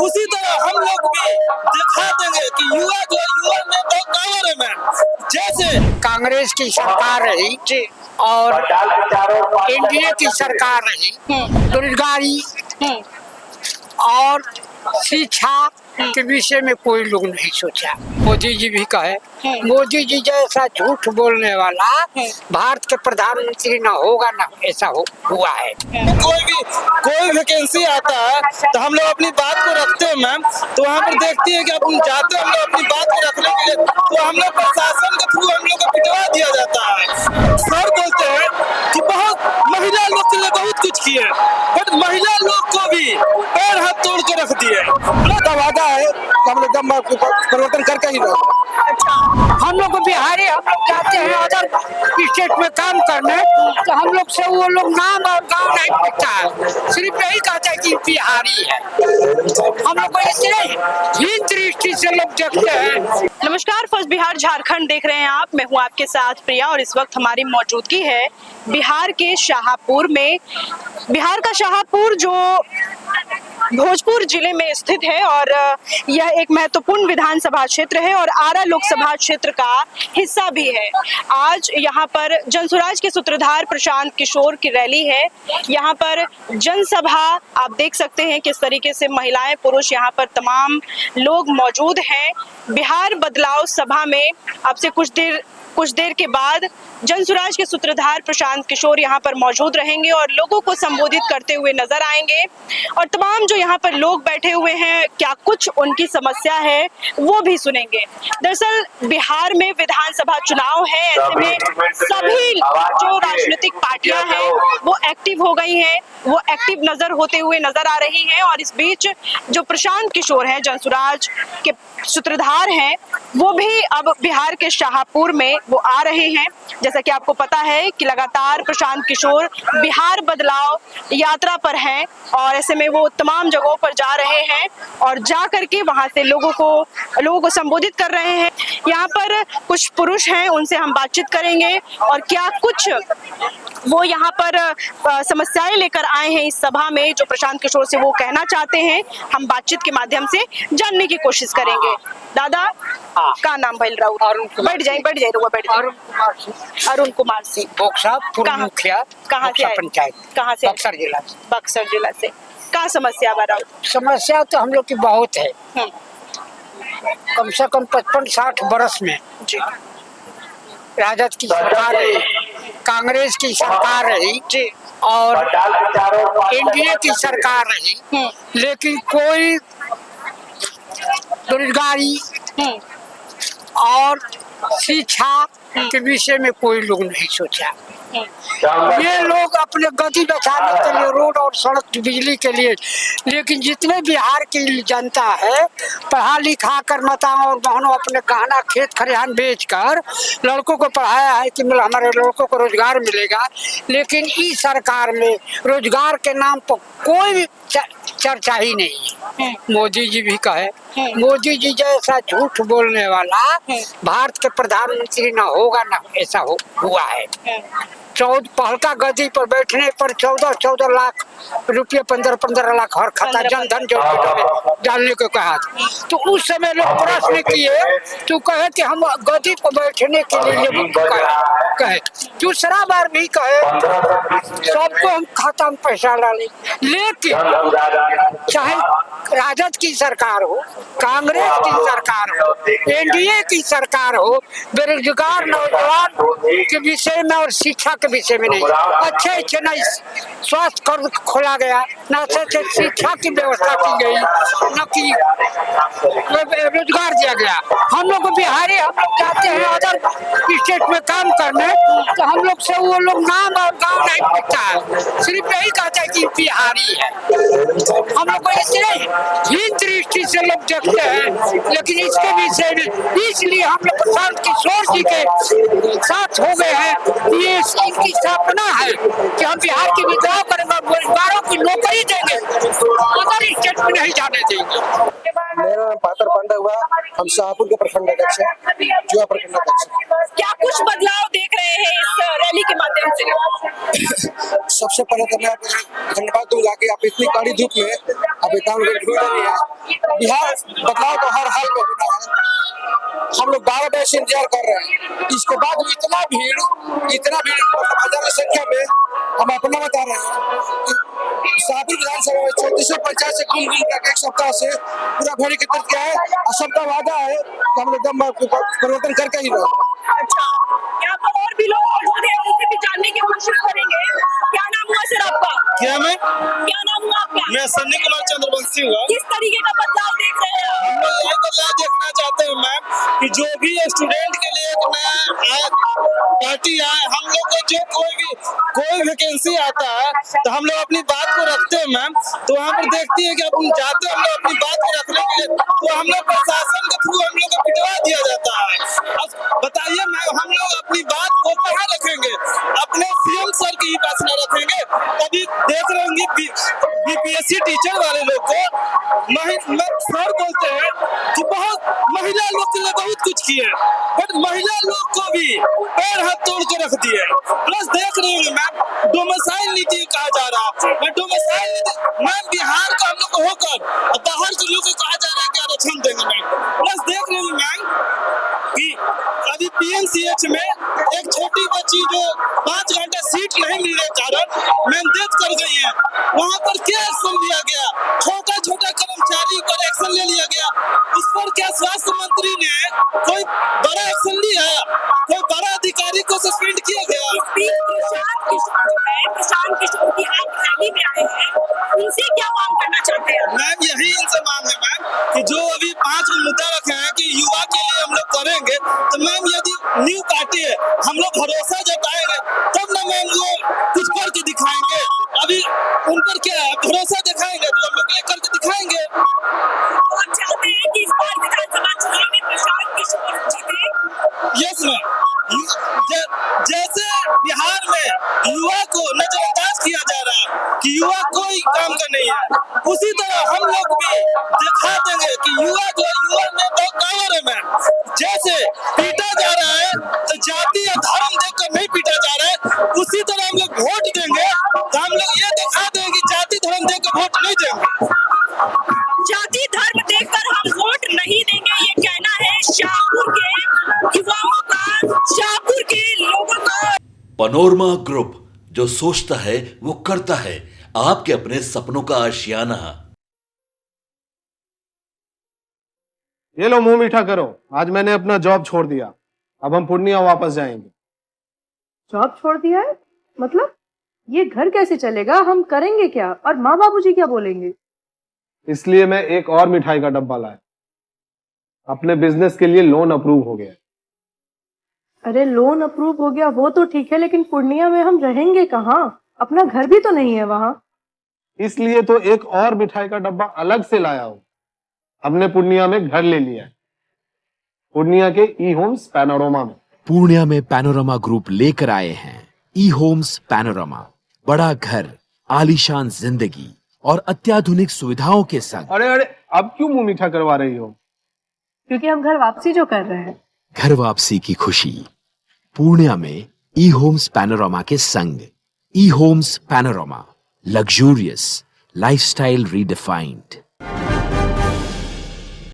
उसी तरह हम लोग भी दिखा देंगे कि युवा जो युवा में बहुत पावर है मैम। जैसे कांग्रेस की सरकार रही जी और एनडीए की सरकार रही, बेरोजगारी और शिक्षा के विषय में कोई लोग नहीं सोचा। मोदी जी भी कहे, मोदी जी जैसा झूठ बोलने वाला भारत के प्रधानमंत्री ना होगा ना ऐसा हुआ है। कोई वैकेंसी आता है तो हम लोग अपनी बात को रखते हैं मैम, तो वहाँ पर देखती है कि अपन जाते हैं हम लोग अपनी बात को रखने के लिए, तो हम लोग प्रशासन के थ्रू हम लोग को पिटवा दिया जाता है। सर बोलते हैं कि बहुत महिला लोग के लिए बहुत कुछ किए, बट महिला लोग को भी पैर हाथ तोड़ के रख दिए। वादा है हम लोग परिवर्तन करके ही हम लोग को बिहारी, हम लोग जाते हैं अदर स्टेट में काम करने, तो हम लोग से वो लोग नाम और गांव नहीं पूछता है, सिर्फ यही कहता है कि बिहारी है। हम लोग को इतने हीन दृष्टि से लोग देखते हैं। नमस्कार, फर्स्ट बिहार झारखंड देख रहे हैं आप। मैं हूं आपके साथ प्रिया और इस वक्त हमारी मौजूदगी है बिहार के शाहपुर में। बिहार का शाहपुर जो भोजपुर जिले में स्थित है और यह एक महत्वपूर्ण विधानसभा क्षेत्र है और आरा लोकसभा क्षेत्र का हिस्सा भी है। आज यहाँ पर जनसुराज के सूत्रधार प्रशांत किशोर की रैली है। यहाँ पर जनसभा आप देख सकते हैं किस तरीके से महिलाएं पुरुष यहाँ पर तमाम लोग मौजूद हैं। बिहार बदलाव सभा में आपसे कुछ देर के बाद जनसुराज के सूत्रधार प्रशांत किशोर यहाँ पर मौजूद रहेंगे और लोगों को संबोधित करते हुए नजर आएंगे और तमाम जो यहाँ पर लोग बैठे हुए हैं क्या कुछ उनकी समस्या है वो भी सुनेंगे। दरअसल बिहार में विधानसभा चुनाव है, ऐसे में सभी जो राजनीतिक पार्टियां हैं वो एक्टिव हो गई हैं, वो एक्टिव नजर आ रही हैं और इस बीच जो प्रशांत किशोर हैं जनसुराज के सूत्रधार हैं वो भी अब बिहार के शाहपुर में वो आ रहे हैं। जैसा कि आपको पता है कि लगातार प्रशांत किशोर बिहार बदलाव यात्रा पर हैं और ऐसे में वो तमाम जगहों पर जा रहे हैं और जा करके वहां से लोगों को संबोधित कर रहे हैं। यहाँ पर कुछ पुरुष हैं, उनसे हम बातचीत करेंगे और क्या कुछ वो यहाँ पर समस्याएं लेकर आए हैं इस सभा में जो प्रशांत किशोर से वो कहना चाहते हैं, हम बातचीत के माध्यम से जानने की कोशिश करेंगे। दादा का नाम भइल राउत? बैठ जाए अरुण कुमार सिंह मुखिया कहाँ से पंचायत, कहाँ से? बक्सर जिला से। क्या समस्या बा राउत? समस्या तो हम लोग की बहुत है, कम से कम 55-60 बरस में जी राजद की सरकार रही, कांग्रेस की सरकार रही जी और एनडीए की सरकार रही, लेकिन कोई बेरोजगारी और शिक्षा के विषय में कोई लोग नहीं सोचा। ये लोग अपने गति बचाने के लिए रोड और सड़क बिजली के लिए, लेकिन जितने बिहार की जनता है पढ़ा लिखा कर माताओं और बहनों अपने गहना खेत खलिहान बेचकर लड़कों को पढ़ाया है कि हमारे लड़कों को रोजगार मिलेगा, लेकिन इस सरकार में रोजगार के नाम पर कोई भी चर्चा ही नहीं है। मोदी जी भी कहे, मोदी जी जैसा झूठ बोलने वाला भारत के प्रधानमंत्री ना होगा ना ऐसा हुआ है। पहलका गद्दी पर बैठने पर 14 लाख रुपये 15 लाख हर खाता जनधन में डालने को कहा, तो उस समय लोग प्रश्न किए तो कहे कि हम गद्दी पर बैठने के लिए कहे, दूसरा बार भी कहे सबको हम खाता में पैसा डालें, लेकिन चाहे राजद की सरकार हो, कांग्रेस की सरकार हो, एनडीए की सरकार हो, बेरोजगार नौजवान के विषय में और शिक्षा के विषय में नहीं, अच्छे नहीं स्वास्थ्य कर्ज खोला गया, न अच्छे शिक्षा की व्यवस्था की गई, न कि रोजगार दिया गया। हम लोग बिहारी, हम लोग जाते हैं अदर स्टेट में काम करने, तो हम लोग से वो लोग नाम और गांव नहीं पूछता है, सिर्फ यही कहता है कि बिहारी है। हम लोग को इतने हीन दृष्टि से लोग देखते हैं, लेकिन इसके विषय में इसलिए हम लोग प्रशांत किशोर जी के साथ हो गए हैं। ये इनकी स्थापना है कि हम बिहार की विद्रोह करेंगे, बेरोजगारों की नौकरी देंगे, अदर स्टेट में नहीं जाने देंगे। मेरा मेरा नाम पातर पांडा हुआ। हम शाहपुर के प्रखंड अध्यक्ष हैं, जुआ प्रखंड अध्यक्ष। क्या कुछ बदलाव देख रहे हैं इस रैली के माध्यम से? सबसे पहले तो मैं आपको धन्यवाद दूंगा कि आप इतनी कड़ी धूप में आप काम ढूंढ रही है। बिहार बदलाव तो हर हाल में होना है। हम लोग 12 बजे से इंतजार कर रहे हैं। इसके बाद भी इतना भीड़ मतलब हजारों की संख्या में हम अपना बता रहे हैं कि शाहपुर विधानसभा में 3400 पंचायत से घूम कर एक सप्ताह से पूरा भरी एकत्रित किया है और सबका वादा है कि हम लोग परिवर्तन करके ही रहे। अच्छा, यहाँ पर और भी लोग मौजूद हैं, उनसे भी जानने की कोशिश करेंगे। क्या नाम हुआ सर आपका? क्या क्या नाम हुआ आपका? मैं सन्नी कुमार चंद्रवंशी हुआ। किस तरीके का बदलाव देख रहे हैं? हम लोग यही बदलाव देखना चाहते हैं मैम कि जो भी स्टूडेंट के लिए एक नया पार्टी आए, हम लोग को जो कोई वैकेंसी आता है तो हम लोग अपनी बात को रखते हैं मैम। तो वहाँ पर देखती है कि अपन जाते हैं हम लोग अपनी बात को रखने के लिए, तो हम लोग प्रशासन के थ्रू हम लोग को पिटवा दिया जाता है। अब बताइए मैम, हम लोग अपनी बात को कहाँ रखेंगे? अपने सीएम सर की ही पास न रखेंगे? अभी देख रहे होंगे बीपीएससी टीचर वाले लोग को सर बोलते हैं कि बहुत महिला लोग के लिए बहुत कुछ किए, बट महिला लोग को भी पैर हाथ तोड़ के रख दिए। प्लस देख रहे होंगे मैम, डोमिसाइल नीति कहा जा रहा है। डोमिसाइल नीति मैम बिहार का हम लोग को होकर बाहर के लोग को कहा जा रहा है कि आरक्षण देंगे मैम। प्लस देख रहे होंगे मैम कि अभी पीएमसीएच में एक छोटी बच्ची जो 5 घंटे सीट नहीं मिलने के कारण मैम डेथ कर गई है, वहाँ पर क्या एक्शन लिया गया? छोटा कर्मचारी पर एक्शन ले लिया गया। इस पर क्या स्वास्थ्य मंत्री ने कोई बड़ा एक्शन लिया? कोई बड़ा अधिकारी को सस्पेंड किया गया? प्रशांत किशोर की आप रैली में आए हैं, उनसे क्या मांग करना चाहते हैं? मैम यही इनसे मांग है मैम कि जो अभी 5 मुद्दा रखे हैं कि युवा के लिए हम लोग करेंगे, तो मैम यदि न्यू पार्टी है, हम लोग भरोसा जताएंगे तब ना मैम वो कुछ करके दिखाएंगे। अभी उन पर क्या है, भरोसा दिखाएंगे तो हम लोग ये करके दिखाएंगे। आप चाहते हैं कि इस बार विधानसभा चुनाव में प्रशांत किशोर जीते? यस मैम, जैसे बिहार में युवा को नजरअंदाज किया जा रहा है कि युवा कोई काम का नहीं है, उसी तरह हम लोग भी दिखा देंगे कि युवा में बहुत पावर है मैम। जैसे पीटा जा रहा है तो जाति या धर्म देखकर नहीं पीटा जा रहा है, उसी तरह हम लोग वोट देंगे तो हम लोग ये दिखा देंगे कि जाति धर्म देखकर वोट नहीं देंगे। जाति धर्म देखकर हम वोट नहीं देंगे, ये कहना है शाहपुर के युवाओं का, शाहपुर के लोगों का। पनोरमा ग्रुप, जो सोचता है वो करता है। आपके अपने सपनों का आशियाना। ये लो मुंह मीठा करो, आज मैंने अपना जॉब छोड़ दिया, अब हम पूर्णिया वापस जाएंगे। जॉब छोड़ दिया है? मतलब ये घर कैसे चलेगा? हम करेंगे क्या? और माँ बाबूजी क्या बोलेंगे? इसलिए मैं एक और मिठाई का डब्बा लाया। अपने बिजनेस के लिए लोन अप्रूव हो गया। अरे लोन अप्रूव हो गया वो तो ठीक है, लेकिन पूर्णिया में हम रहेंगे कहाँ? अपना घर भी तो नहीं है वहाँ। इसलिए तो एक और मिठाई का डब्बा अलग से लाया हूँ। हमने पूर्णिया में घर ले लिया है, पूर्णिया के ई होम्स पैनोरमा में। पूर्णिया में पैनोरमा ग्रुप लेकर आए हैं ई होम्स पैनोरमा। बड़ा घर, आलीशान जिंदगी और अत्याधुनिक सुविधाओं के संग। अरे अब क्यों मुंह मीठा करवा रही हो? क्योंकि हम घर वापसी जो कर रहे हैं। घर वापसी की खुशी पूर्णिया में ई होम्स पैनोरमा के संग। E homes panorama, luxurious lifestyle redefined.